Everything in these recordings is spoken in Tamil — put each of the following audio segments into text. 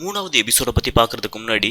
மூணாவது எபிசோட பத்தி பாக்குறதுக்கு முன்னாடி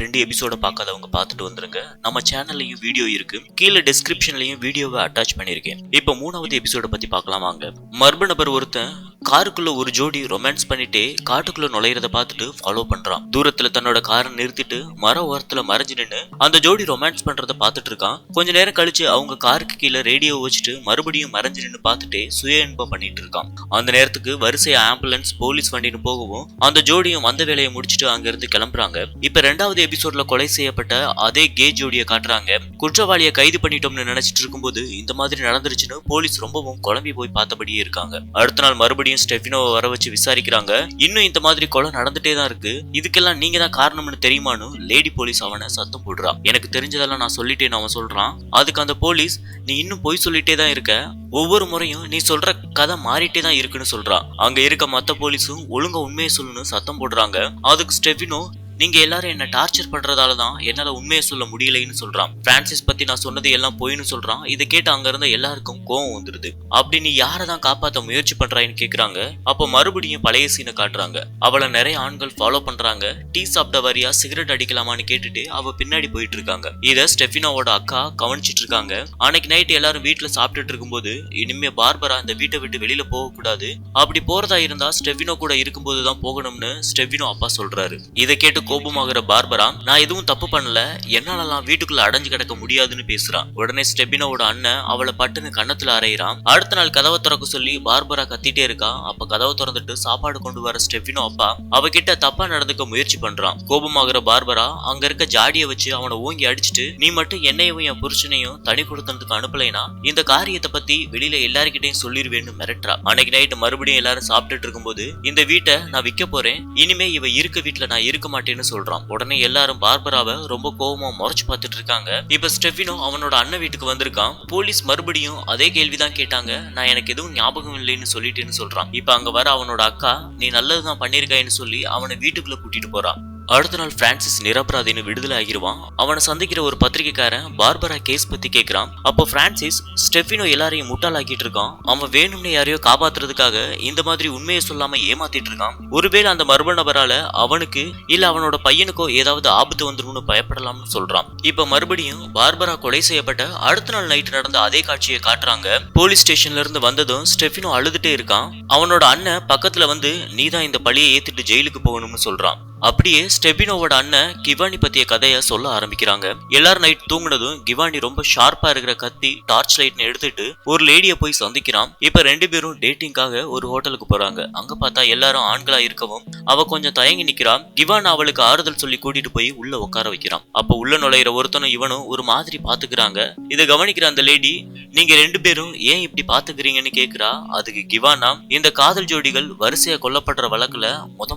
ரெண்டு எபிசோட பார்க்காதவங்க பார்த்துட்டு வந்துருங்க. நம்ம சேனல்லையும் வீடியோ இருக்கு, கீழே டிஸ்கிரிப்ஷன்லயும் வீடியோவை அட்டாச் பண்ணிருக்கேன். இப்ப மூணாவது எபிசோட பத்தி பார்க்கலாம் வாங்க. மர்ம நபர் ஒருத்தன் காருக்குள்ள ஒரு ஜோடி ரொமான்ஸ் பண்ணிட்டே காட்டுக்குள்ள நுழையிறத பார்த்துட்டு ஃபாலோ பண்றான். தூரத்துல தன்னோட காரை நிறுத்திட்டு மர ஓரத்துல மறைஞ்சு நின்று அந்த ஜோடி ரொமான்ஸ் பண்றத பார்த்துட்டு இருக்கான். கொஞ்ச நேரம் கழிச்சு அவங்க காருக்கு கீழே ரேடியோ வச்சுட்டு மறுபடியும் மறைஞ்சு நின்று பார்த்துட்டே சுய இன்பம் பண்ணிட்டு இருக்கான். அந்த நேரத்துக்கு வரிசை ஆம்புலன்ஸ் போலீஸ் வண்டின்னு போகவும் அந்த ஜோடியும் அந்த வேலையை முடிச்சுட்டு அங்க இருந்து கிளம்புறாங்க. இப்ப ரெண்டாவது எபிசோட்ல கொலை செய்யப்பட்ட அதே கே ஜோடியை காட்டுறாங்க. குற்றவாளியை கைது பண்ணிட்டோம்னு நினைச்சிட்டு இருக்கும்போது இந்த மாதிரி நடந்துருச்சுன்னு போலீஸ் ரொம்பவும் குழம்பி போய் பார்த்தபடியே இருக்காங்க. அடுத்த நாள் மறுபடியும் ஸ்டெஃபினோவை வர வச்சு விசாரிக்கிறாங்க. இன்னும் இந்த மாதிரி கொலை நடந்துட்டே தான் இருக்கு, இதுக்கெல்லாம் நீங்க தான் காரணம்னு தெரியுமான்னு லேடி போலீஸ் அவனை சத்தம் போடுறான். எனக்கு தெரிஞ்சதெல்லாம் நான் சொல்லிட்டேன்னு அவன் சொல்றான். அதுக்கு அந்த போலீஸ், நீ இன்னும் போய் சொல்லிட்டே தான் இருக்க, ஒவ்வொரு முறையும் நீ சொல்ற கதை மாறிட்டே தான் இருக்குன்னு சொல்றான். அங்க இருக்க மத்த போலீஸும் ஒழுங்கா உண்மையை சொல்லணும்னு சத்தம் போடுறாங்க. அதுக்கு ஸ்டெஃபினோ, நீங்க எல்லாரும் என்ன டார்ச்சர் பண்றதாலதான் என்னால உண்மையை சொல்ல முடியலைன்னு சொல்றான். பிரான்சிஸ் பத்தி நான் சொன்னது எல்லாம் போயின்னு சொல்றான். இதை கேட்டு அங்க இருந்த எல்லாருக்கும் கோவம் வந்துருது. அப்படி நீ யாரதான் காப்பாத்த முயற்சி பண்றான்னு கேக்குறாங்க. அப்ப மறுபடியும் பழைய சீனை காட்டுறாங்க. அவளை நிறைய ஆண்கள் ஃபாலோ பண்றாங்க. டீ சாப்பிட்ட வரியா சிகரெட் அடிக்கலாமான்னு கேட்டுட்டு அவ பின்னாடி போயிட்டு இருக்காங்க. இத ஸ்டெஃபினோவோட அக்கா கவனிச்சிட்டு இருக்காங்க. அன்னைக்கு நைட் எல்லாரும் வீட்டுல சாப்பிட்டுட்டு இருக்கும்போது, இனிமே பார்பரா இந்த வீட்டை விட்டு வெளியில போக கூடாது, அப்படி போறதா இருந்தா ஸ்டெஃபினோ கூட இருக்கும்போதுதான் போகணும்னு ஸ்டெஃபினோ அப்பா சொல்றாரு. இதை கேட்டு கோபமாகிற பார்பரா, நான் எதுவும் தப்பு பண்ணல, என்னாலலாம் வீட்டுக்குள்ள அடைஞ்சு கிடக்க முடியாதுன்னு பேசுறான். உடனே ஸ்டெஃபினோவோட அண்ணன் அவளை பட்டுன்னு கண்ணத்துல அரையிறான். அடுத்த நாள் கதவை திறக்க சொல்லி பார்பரா கத்திட்டே இருக்கா. அப்ப கதவை திறந்துட்டு சாப்பாடு கொண்டு வர ஸ்டெஃபினோ அப்பா அவகிட்ட தப்பா நடந்துக்க முயற்சி பண்றான். கோபமாகிற பார்பரா அங்க இருக்க ஜாடியை வச்சு அவனை ஓங்கி அடிச்சுட்டு, நீ மட்டும் என்னையும் என் புருஷனையும் தனி கொடுத்ததுக்கு அனுப்பலைனா இந்த காரியத்தை பத்தி வெளியில எல்லாருக்கிட்டையும் சொல்லிருவேன்னு மிரட்டுறா. அன்னைக்கு நைட்டு மறுபடியும் எல்லாரும் சாப்பிட்டுட்டு இருக்கும்போது, இந்த வீட்டை நான் விற்க போறேன், இனிமே இவ இருக்க வீட்டுல நான் இருக்க மாட்டேன்னு சொல்றான். உடனே எல்லாரும் பார்பராவை ரொம்ப கோபமா முறைச்சு பார்த்துட்டு இருக்காங்க. இப்ப ஸ்டெஃபினோ அவனோட அண்ணன் வீட்டுக்கு வந்திருக்கான். போலீஸ் மறுபடியும் அதே கேள்விதான் கேட்டாங்க. நான் எனக்கு எதுவும் ஞாபகம் இல்லைன்னு சொல்லிட்டேன்னு சொல்றான். இப்ப அங்க வர அவனோட அக்கா, நீ நல்லதுதான் பண்ணிருக்கான்னு சொல்லி அவனை வீட்டுக்குள்ள கூட்டிட்டு போறான். அடுத்த நாள் பிரான்சிஸ் நிரபராதின்னு விடுதலை ஆகிருவான். அவனை சந்திக்கிற ஒரு பத்திரிகைக்காரன் பார்பரா கேஸ் பத்தி கேட்கிறான். அப்போ பிரான்சிஸ், ஸ்டெஃபினோ எல்லாரையும் முட்டாளாக்கிட்டு இருக்கான், அவன் வேணும்னு யாரையோ காப்பாத்துறதுக்காக இந்த மாதிரி உண்மையை சொல்லாம ஏமாத்திட்டு இருக்கான், ஒருவேளை அந்த மர்ம நபரால அவனுக்கு இல்ல அவனோட பையனுக்கோ ஏதாவது ஆபத்து வந்துரும்னு பயப்படலாம்னு சொல்றான். இப்ப மறுபடியும் பார்பரா கொலை செய்யப்பட்ட அடுத்த நாள் நைட் நடந்த அதே காட்சியை காட்டுறாங்க. போலீஸ் ஸ்டேஷன்ல இருந்து வந்ததும் ஸ்டெஃபினோ அழுதுட்டே இருக்கான். அவனோட அண்ணன் பக்கத்துல வந்து, நீதான் இந்த பழியை ஏத்துட்டு ஜெயிலுக்கு போகணும்னு சொல்றான். அப்படியே ஸ்டெஃபினோவோட அண்ணன் கிவானி பத்திய கதைய சொல்ல ஆரம்பிக்கிறாங்க. எல்லாரும் நைட் தூங்குனதும் கிவானி ரொம்ப ஷார்ப்பா இருக்கிற கத்தி டார்ச் லைட்னு எடுத்துட்டு ஒரு லேடிய போய் சந்திக்கிறான். இப்ப ரெண்டு பேரும் டேட்டிங்காக ஒரு ஹோட்டலுக்கு போறாங்க. அங்க பார்த்தா எல்லாரும் ஆண்களா இருக்கவும் அவ கொஞ்சம் தயங்கி நிக்கிறான். கிவான் அவளுக்கு ஆறுதல் சொல்லி கூட்டிட்டு போய் உள்ள உட்கார வைக்கிறான். அப்ப உள்ள நுழையிற ஒருத்தனும் இவனும் ஒரு மாதிரி பாத்துக்கிறாங்க. இதை கவனிக்கிற அந்த லேடி, நீங்க ரெண்டு பேரும் ஏன் இப்படி பாத்துக்கிறீங்கன்னு கேக்குறா. அதுக்கு கிவானா, இந்த காதல் ஜோடிகள் வரிசையா கொல்லப்படுற வழக்குல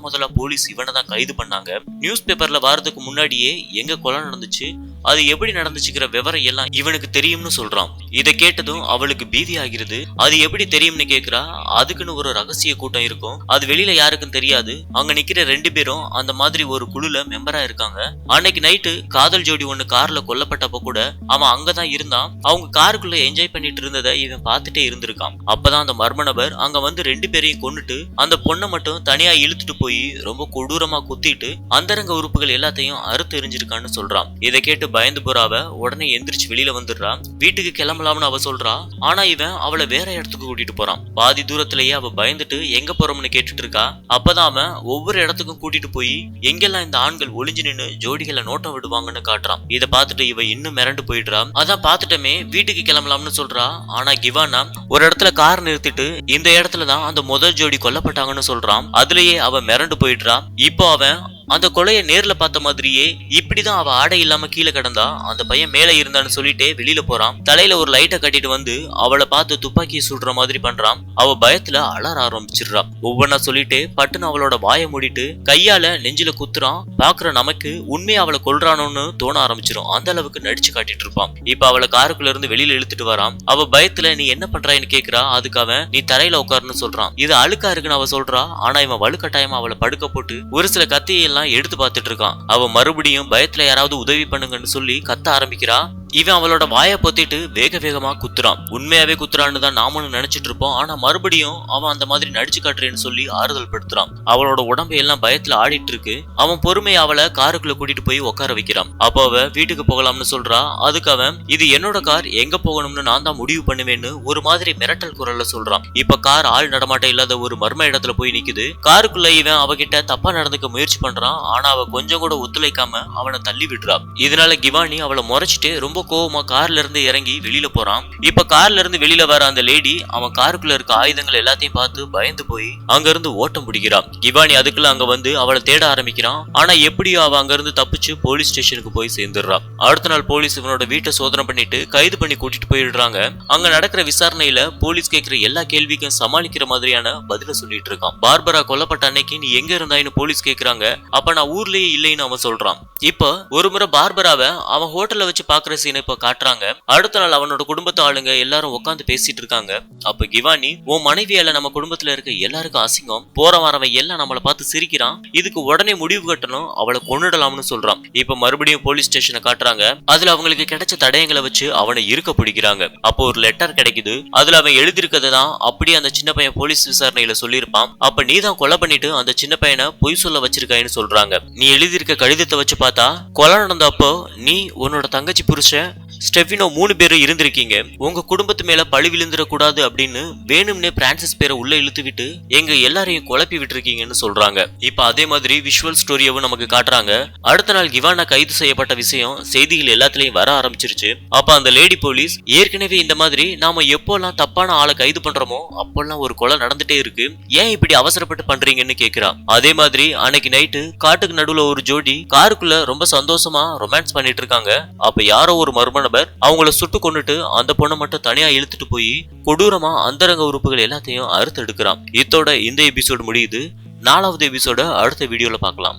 முதல்ல போலீஸ் இவனை தான் கைது பண்ணாங்க. நியூஸ் பேப்பர்ல வாரத்துக்கு முன்னாடியே எங்க கொலை நடந்துச்சு, அது எப்படி நடந்துச்சுக்கிற விவரம் எல்லாம் இவனுக்கு தெரியும்னு சொல்றான். இதை கேட்டதும் அவளுக்கு பீதி ஆகிறது. அது எப்படி தெரியும்னு கேக்குறா. அதுக்குன்னு ஒரு ரகசிய கூட்டம் இருக்கும், அது வெளியில யாருக்கும் தெரியாது. அங்க நிக்கிற ரெண்டு பேரும் அந்த மாதிரி ஒரு குழுல மெம்பரா இருக்காங்க. அன்னைக்கு நைட்டு காதல் ஜோடி ஒண்ணு கார்ல கொல்லப்பட்டப்ப கூட அவன் அங்கதான் இருந்தான். அவங்க காருக்குள்ள என்ஜாய் பண்ணிட்டு இருந்ததை இவன் பார்த்துட்டே இருந்திருக்கான். அப்பதான் அந்த மர்ம நபர் அங்க வந்து ரெண்டு பேரையும் கொன்னுட்டு அந்த பொண்ணை மட்டும் தனியா இழுத்துட்டு போய் ரொம்ப கொடூரமா குத்திட்டு அந்தரங்க உறுப்புகள் எல்லாத்தையும் அறுத்து எரிஞ்சிருக்கான்னு சொல்றான். இதை கேட்டு பயந்து போறாவ உடனே எந்திரிச்சு வெளியில வந்துடுறா. வீட்டுக்கு கிளம்பலாம்னு அவ சொல்றா. ஆனா இவன் அவளை வேற இடத்துக்கு கூட்டிட்டு போறான். பாதி தூரத்திலேயே அவ பயந்துட்டு எங்க போறோம்னு கேட்டுட்டு இருக்கா. அப்பதான் அவன் ஒவ்வொரு இடத்துக்கும் கூட்டிட்டு போய் எங்கெல்லாம் இந்த ஆண்கள் ஒளிஞ்சு நின்னு ஜோடிகளை நோட்டம் விடுவாங்கன்னு காட்டுறான். இதை பார்த்துட்டு இவ இன்னும் மிரண்டு போயிடுறா. அதான் பார்த்துட்டமே வீட்டுக்கு கிளம்பலாம்னு சொல்றா. ஆனா கிவானா ஒரு இடத்துல கார் நிறுத்திட்டு இந்த இடத்துலதான் அந்த முதல் ஜோடி கொல்லப்பட்டாங்கன்னு சொல்றான். அதுலயே அவ மிரண்டு போயிடுறா. இப்போ அவன் அந்த கொலையை நேர்ல பார்த்த மாதிரியே இப்படிதான் அவ ஆடை இல்லாம கீழே கிடந்தா, அந்த பையன் மேல இருந்தான்னு சொல்லிட்டு வெளியில போறான். தலையில ஒரு லைட்டை கட்டிட்டு வந்து அவளை பார்த்து துப்பாக்கியை சுடுற மாதிரி பண்றான். அவ பயத்துல அலற ஆரம்பிச்சிடுறா. ஒவ்வொன்னா சொல்லிட்டு பட்டுன்னு அவளோட வாயை மூடிட்டு கையால நெஞ்சில குத்துறான். பாக்குற நமக்கு உண்மையை அவளை கொல்றானோன்னு தோண ஆரம்பிச்சிடும். அந்த அளவுக்கு நடிச்சு காட்டிட்டு இருப்பான். இப்ப அவளை காருக்குள்ள இருந்து வெளியில இழுத்துட்டு வரான். அவ பயத்துல நீ என்ன பண்றான்னு கேக்குறா. அதுக்கு அவன், நீ தரையில உட்காருன்னு சொல்றான். இது அழுக்கா இருக்குன்னு அவ சொல்றா. ஆனா இவன் வலுக்கட்டாயமா அவளை படுக்க போட்டு ஒரு சில கத்தியை எடுத்து பார்த்துட்டு இருக்கான். அவ மறுபடியும் பயத்துல யாராவது உதவி பண்ணுங்கன்னு சொல்லி கத்த ஆரம்பிக்கிறா. இவன் அவளோட வாயை பொத்திட்டு வேக வேகமா குத்துறான். உண்மையாவே குத்துறான்னு தான் நாமளும் நினைச்சிட்டு இருப்போம். ஆனா மறுபடியும் அவன் அந்த மாதிரி நடிச்சு காட்டுறேன்னு சொல்லி ஆறுதல் படுத்துறான். அவளோட உடம்பு எல்லாம் பயத்துல ஆடிட்டு இருக்கு. அவன் பொறுமையை அவளை காருக்குள்ள கூட்டிட்டு போய் உட்கார வைக்கிறான். அப்போ அவ வீட்டுக்கு போகலாம்னு சொல்றா. அதுக்கு அவன் இது என்னோட கார், எங்க போகணும்னு நான் தான் முடிவு பண்ணுவேன்னு ஒரு மாதிரி மிரட்டல் குரல்ல சொல்றான். இப்ப கார் ஆள் நடமாட்டம் இல்லாத ஒரு மர்ம இடத்துல போய் நிக்குது. காருக்குள்ள இவன் அவகிட்ட தப்பா நடந்துக்க முயற்சி பண்றான். ஆனா அவ கொஞ்சம் கூட ஒத்துழைக்காம அவனை தள்ளி விடுறா. இதனால கிவானி அவளை முறைச்சிட்டு ரொம்ப கோவமா கார்ல இருந்து இறங்கி வெளியில போறான். இப்ப கார்ல இருந்து வெளியில வர அந்த லேடி அவன் காருக்குள்ள இருக்க ஆயுதங்கள் எல்லாத்தையும் பார்த்து பயந்து போய் அங்க இருந்து ஓட்டம் பிடிக்கிறான். கிவானி அதுக்குள்ள அங்க வந்து அவளை தேட ஆரம்பிக்கிறான். ஆனா எப்படியோ அவ அங்க இருந்து தப்பிச்சு போலீஸ் ஸ்டேஷனுக்கு போய் சேர்ந்துடுறான். அடுத்த நாள் போலீஸ் இவனோட வீட்டை சோதனை பண்ணிட்டு கைது பண்ணி கூட்டிட்டு போயிடுறாங்க. அங்க நடக்கிற விசாரணையில போலீஸ் கேட்கிற எல்லா கேள்விக்கும் சமாளிக்கிற மாதிரியான பதில சொல்லிட்டு இருக்கான். பார்பரா கொல்லப்பட்ட அன்னைக்கு நீ எங்க இருந்தாயின்னு போலீஸ் கேக்குறாங்க. அப்ப நான் ஊர்லயே இல்லைன்னு அவன் சொல்றான். இப்ப ஒரு முறை பார்பராவை அவன் ஹோட்டல்ல வச்சு பாக்குற சீனை இப்ப காட்டுறாங்க. அடுத்த நாள் அவனோட குடும்பத்து ஆளுங்க எல்லாரும் உட்காந்து பேசிட்டு இருக்காங்க. அப்ப கிவானி உன் மனைவியால நம்ம குடும்பத்துல இருக்க எல்லாருக்கும் அசிங்கம், போற வரவன் எல்லாம் நம்மளை பார்த்து சிரிக்கிறான், இதுக்கு உடனே முடிவு கட்டணும், அவளை கொன்னுடலாம்னு சொல்றான். இப்ப மறுபடியும் போலீஸ் ஸ்டேஷனை காட்டுறாங்க. அதுல அவங்களுக்கு கிடைச்ச தடயங்களை வச்சு அவனை இருக்க பிடிக்கிறாங்க. அப்போ ஒரு லெட்டர் கிடைக்குது. அதுல அவன் எழுதிருக்கதை தான் அப்படியே அந்த சின்ன பையன் போலீஸ் விசாரணையில சொல்லியிருப்பான். அப்ப நீ தான் கொலை பண்ணிட்டு அந்த சின்ன பையனை பொய் சொல்ல வச்சிருக்காயின்னு சொல்றாங்க. நீ எழுதியிருக்க கடிதத்தை வச்சு பார்த்தா கொலை நடந்தப்போ நீ உன்னோட தங்கச்சி புருஷன் ஸ்டெஃபினோ 3 பேரும் இருந்திருக்கீங்க. உங்க குடும்பத்து மேல பழி விழுந்துடக்கூடாது அப்படின்னு வேணும்னே பிரான்சிஸ் பேரை உள்ள இழுத்து விட்டு எங்க எல்லாரையும் குழப்பி விட்டுருக்கீங்கன்னு சொல்றாங்க. இப்ப அதே மாதிரி விஷுவல் ஸ்டோரியாவும் நமக்கு காட்டுறாங்க. அடுத்த நாள் கிவானா கைது செய்யப்பட்ட விஷயம் செய்திகள் எல்லாத்துலயும் வர ஆரம்பிச்சிருச்சு. அப்ப அந்த லேடி போலீஸ் ஏற்கனவே இந்த மாதிரி நாம எப்போல்லாம் தப்பான ஆளை கைது பண்றோமோ அப்போல்லாம் ஒரு கொலை நடந்துட்டே இருக்கு, ஏன் இப்படி அவசரப்பட்டு பண்றீங்கன்னு கேக்குறா. அதே மாதிரி அன்னைக்கு நைட்டு காட்டுக்கு நடுவுல ஒரு ஜோடி காருக்குள்ள ரொம்ப சந்தோஷமா ரொமான்ஸ் பண்ணிட்டு இருக்காங்க. அப்ப யாரோ ஒரு மர்ம நபர் அவங்கள சுட்டு கொண்டுட்டு அந்த பொண்ணை மட்டும் தனியா இழுத்துட்டு போய் கொடூரமா அந்தரங்க உறுப்புகள் எல்லாத்தையும் அறுத்து எடுக்கிறான். இதோட இந்த எபிசோடு முடியுது. 4வது எபிசோட அடுத்த வீடியோல பார்க்கலாம்.